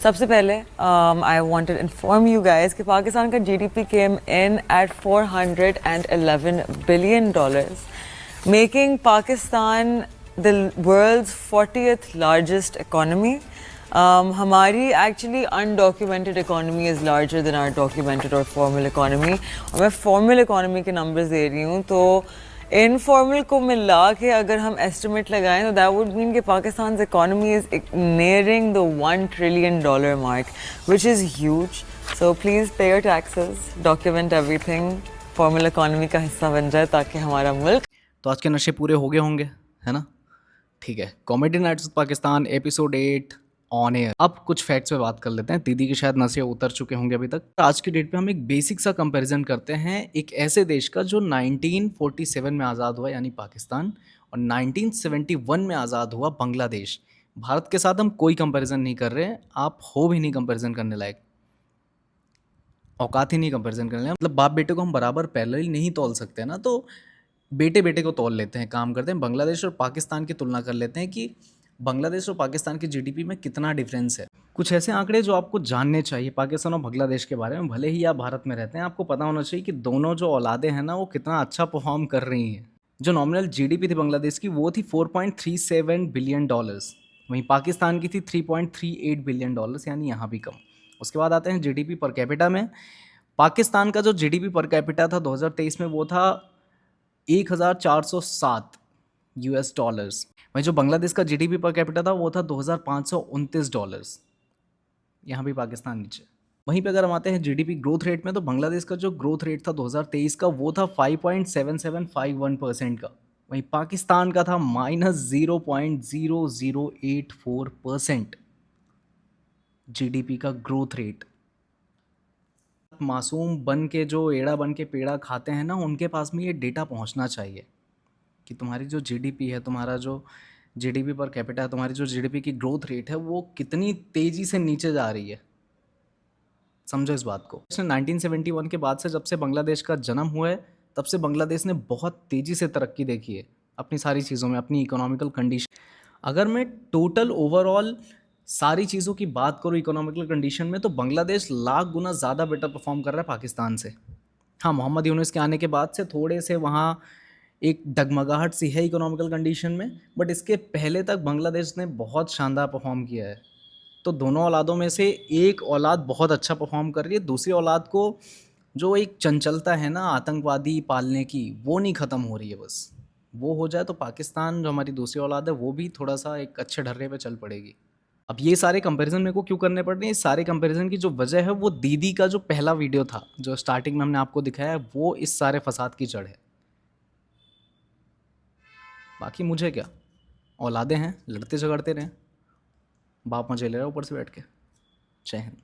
सबसे पहले I want to inform you guys कि पाकिस्तान का GDP came in at $411 billion, making Pakistan the world's 40th largest economy. हमारी actually undocumented economy is larger than our documented और formal economy. और मैं formal economy के numbers दे रही हूँ, तो इनफॉर्मल को मिला के अगर हम एस्टिमेट लगाएं तो दैट वुड मीन कि Pakistan economy is nearing the $1 trillion mark, which is huge. So please पे your taxes, document everything, formal economy का हिस्सा बन जाए ताकि हमारा मुल्क. तो आज के नशे पूरे हो गए होंगे, है ना? ठीक है, comedy nights Pakistan episode 8 on air. अब कुछ फैक्ट्स पे बात कर लेते हैं. दीदी के शायद नशे उतर चुके होंगे अभी तक. आज की डेट पे हम एक बेसिक सा कंपैरिजन करते हैं एक ऐसे देश का जो 1947 में आज़ाद हुआ यानी पाकिस्तान, और 1971 में आज़ाद हुआ बांग्लादेश. भारत के साथ हम कोई कंपैरिजन नहीं कर रहे हैं. आप हो भी नहीं कंपैरिजन करने लायक, औकात ही नहीं कंपैरिजन करने लायक. मतलब बाप बेटे को हम बराबर पैरेलल नहीं तोल सकते ना, तो बेटे बेटे को तोल लेते हैं, काम करते हैं. बांग्लादेश और पाकिस्तान की तुलना कर लेते हैं कि बांग्लादेश और पाकिस्तान की जीडीपी में कितना डिफरेंस है. कुछ ऐसे आंकड़े जो आपको जानने चाहिए पाकिस्तान और बांग्लादेश के बारे में. भले ही आप भारत में रहते हैं, आपको पता होना चाहिए कि दोनों जो औलादें हैं ना, वो कितना अच्छा परफॉर्म कर रही हैं. जो नॉमिनल जीडीपी थी बांग्लादेश की, वो थी $4.37 बिलियन. वहीं पाकिस्तान की थी $3.38 बिलियन, यानी यहाँ भी कम. उसके बाद आते हैं जीडीपी पर कैपिटा में. पाकिस्तान का जो जीडीपी पर कैपिटा था 2023 में, वो था 1407 यूएस डॉलर्स. वहीं जो बांग्लादेश का जीडीपी पर कैपिटा था वो था $2529. यहाँ भी पाकिस्तान नीचे. वहीं पे अगर हम आते हैं जीडीपी ग्रोथ रेट में, तो बांग्लादेश का जो ग्रोथ रेट था 2023 का, वो था 5.7751% का. वहीं पाकिस्तान का था -0.0084% जीडीपी का ग्रोथ रेट. मासूम बन के जो एड़ा बन के पेड़ा खाते हैं ना, उनके पास में ये डेटा पहुंचना चाहिए कि तुम्हारी जो जीडीपी है, तुम्हारा जो जीडीपी पर कैपिटा है, तुम्हारी जो जीडीपी की ग्रोथ रेट है, वो कितनी तेज़ी से नीचे जा रही है. समझो इस बात को. 1971 के बाद से, जब से बांग्लादेश का जन्म हुआ है, तब से बांग्लादेश ने बहुत तेज़ी से तरक्की देखी है अपनी सारी चीज़ों में, अपनी इकोनॉमिकल कंडीशन. अगर मैं टोटल ओवरऑल सारी चीज़ों की बात करूँ इकोनॉमिकल कंडीशन में, तो बांग्लादेश लाख गुना ज़्यादा बेटर परफॉर्म कर रहा है पाकिस्तान से. हाँ, मोहम्मद यूनुस के आने के बाद से थोड़े से वहाँ एक डगमगाहट सी है इकोनॉमिकल कंडीशन में, बट इसके पहले तक बांग्लादेश ने बहुत शानदार परफॉर्म किया है. तो दोनों औलादों में से एक औलाद बहुत अच्छा परफॉर्म कर रही है, दूसरी औलाद को जो एक चंचलता है ना आतंकवादी पालने की, वो नहीं ख़त्म हो रही है. बस वो हो जाए तो पाकिस्तान, जो हमारी दूसरी औलाद है, वो भी थोड़ा सा एक अच्छे ढर्रे पे चल पड़ेगी. अब ये सारे कंपैरिजन मेरे को क्यों करने पड़ रहे हैं? इस सारे कंपैरिजन की जो वजह है, वो दीदी का जो पहला वीडियो था, जो स्टार्टिंग में हमने आपको दिखाया, वो इस सारे फसाद की जड़ है. बाकी मुझे क्या, औलादे हैं, लड़ते झगड़ते रहें, बाप मजे ले रहा है ऊपर से बैठ के. जय हिंद.